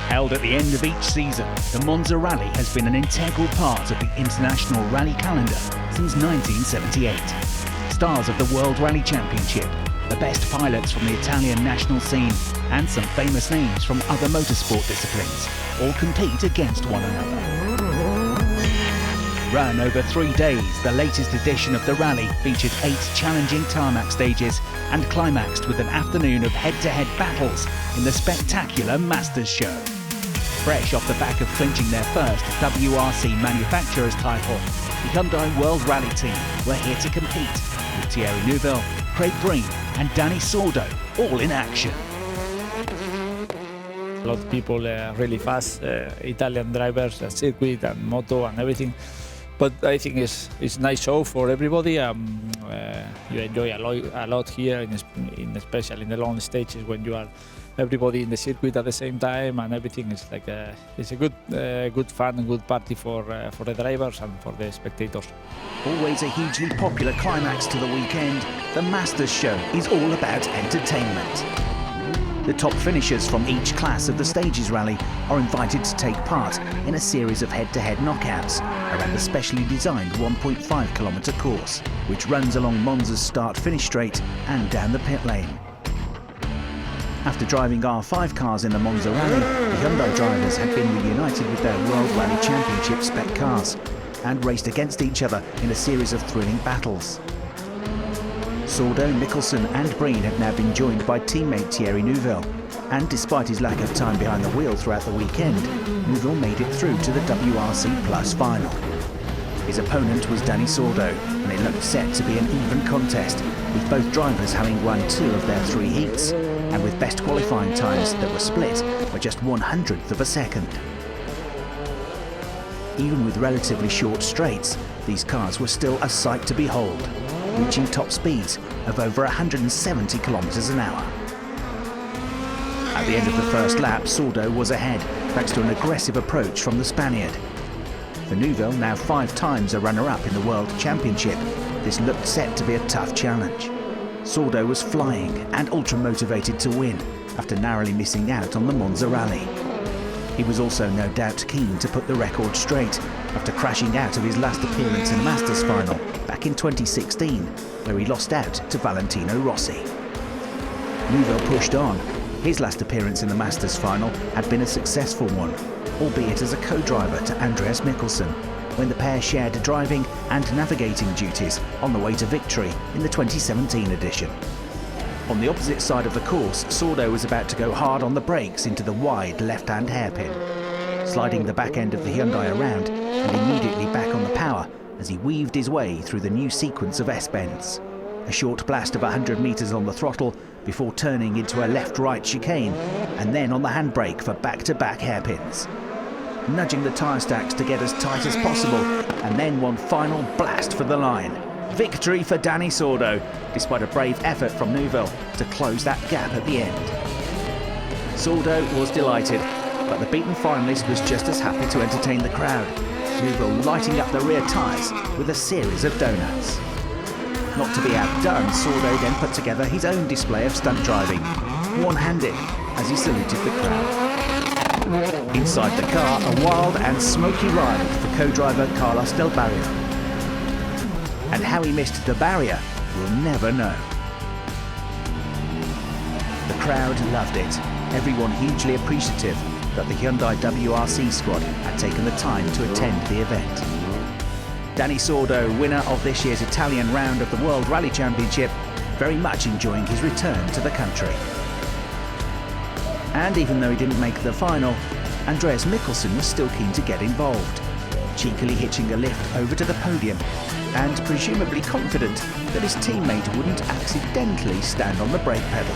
Held at the end of each season, the Monza Rally has been an integral part of the international rally calendar since 1978. Stars of the World Rally Championship, the best pilots from the Italian national scene, and some famous names from other motorsport disciplines all compete against one another. Run over 3 days, the latest edition of the rally featured 8 challenging tarmac stages and climaxed with an afternoon of head-to-head battles in the spectacular Masters Show. Fresh off the back of clinching their first WRC manufacturer's title, the Hyundai World Rally team were here to compete, with Thierry Neuville, Craig Breen and Dani Sordo all in action. A lot of people really fast, Italian drivers, circuit and moto and everything. But I think it's a nice show for everybody. You enjoy a lot here, especially in the long stages when you are everybody in the circuit at the same time, and everything is like it's a good fun and good party for the drivers and for the spectators. Always a hugely popular climax to the weekend, the Masters Show is all about entertainment. The top finishers from each class of the Stages Rally are invited to take part in a series of head-to-head knockouts around the specially designed 1.5-kilometre course, which runs along Monza's start-finish straight and down the pit lane. After driving R5 cars in the Monza Rally, the Hyundai drivers had been reunited with their World Rally Championship spec cars and raced against each other in a series of thrilling battles. Sordo, Mikkelsen and Breen have now been joined by teammate Thierry Neuville, and despite his lack of time behind the wheel throughout the weekend, Neuville made it through to the WRC Plus final. His opponent was Dani Sordo, and it looked set to be an even contest, with both drivers having won 2 of their 3 heats, and with best qualifying times that were split by just 1/100th of a second. Even with relatively short straights, these cars were still a sight to behold, reaching top speeds of over 170 kilometers an hour. At the end of the first lap, Sordo was ahead, thanks to an aggressive approach from the Spaniard. For Neuville, now 5 times a runner-up in the World Championship, this looked set to be a tough challenge. Sordo was flying and ultra-motivated to win, after narrowly missing out on the Monza Rally. He was also no doubt keen to put the record straight, after crashing out of his last appearance in the Masters final back in 2016, where he lost out to Valentino Rossi. Neuville pushed on. His last appearance in the Masters final had been a successful one, albeit as a co-driver to Andrea Mikkelsen, when the pair shared driving and navigating duties on the way to victory in the 2017 edition. On the opposite side of the course, Sordo was about to go hard on the brakes into the wide left-hand hairpin, sliding the back end of the Hyundai around and immediately back on the power as he weaved his way through the new sequence of S-bends. A short blast of 100 metres on the throttle before turning into a left-right chicane, and then on the handbrake for back-to-back hairpins. Nudging the tyre stacks to get as tight as possible, and then one final blast for the line. Victory for Dani Sordo, despite a brave effort from Neuville to close that gap at the end. Sordo was delighted, but the beaten finalist was just as happy to entertain the crowd, Neuville lighting up the rear tyres with a series of donuts. Not to be outdone, Sordo then put together his own display of stunt driving, one-handed, as he saluted the crowd. Inside the car, a wild and smoky ride for co-driver Carlos Del Barrio. And how he missed the barrier, we'll never know. The crowd loved it, everyone hugely appreciative that the Hyundai WRC squad had taken the time to attend the event. Dani Sordo, winner of this year's Italian round of the World Rally Championship, very much enjoying his return to the country. And even though he didn't make the final, Andrea Mikkelsen was still keen to get involved, cheekily hitching a lift over to the podium and presumably confident that his teammate wouldn't accidentally stand on the brake pedal.